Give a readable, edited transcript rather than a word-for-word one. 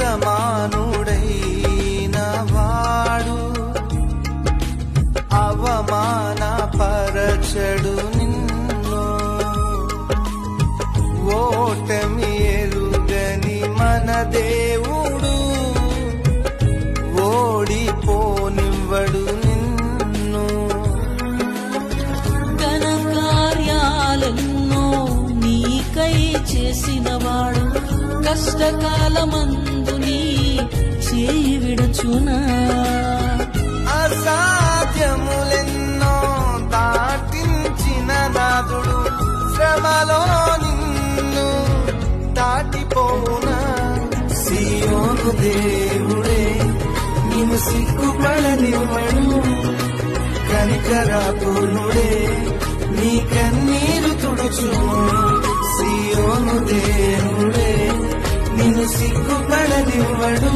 యజమానుడైన వాడు అవమానపరచడు నిన్ను. ఓటమి ఎరుగని మన దేవుడు ఓడిపోనివ్వడు నిన్ను. ఘన కార్యాలెన్నో నీకై చేసినవాడు కష్టకాలమందు నీ చేయి విడచునా. అసాధ్యములెన్నో దాటించిన నాదుడు శ్రమలో నిన్ను దాటిపోవునా. సియోను దేవుడే నిన్ను సిగ్గుపడనివ్వడు, కనికరాపూర్ణుడే నీ కన్నీరు తుడుచును. సియోను దేవుడే నిన్ను సిగ్గుపడనివ్వడు,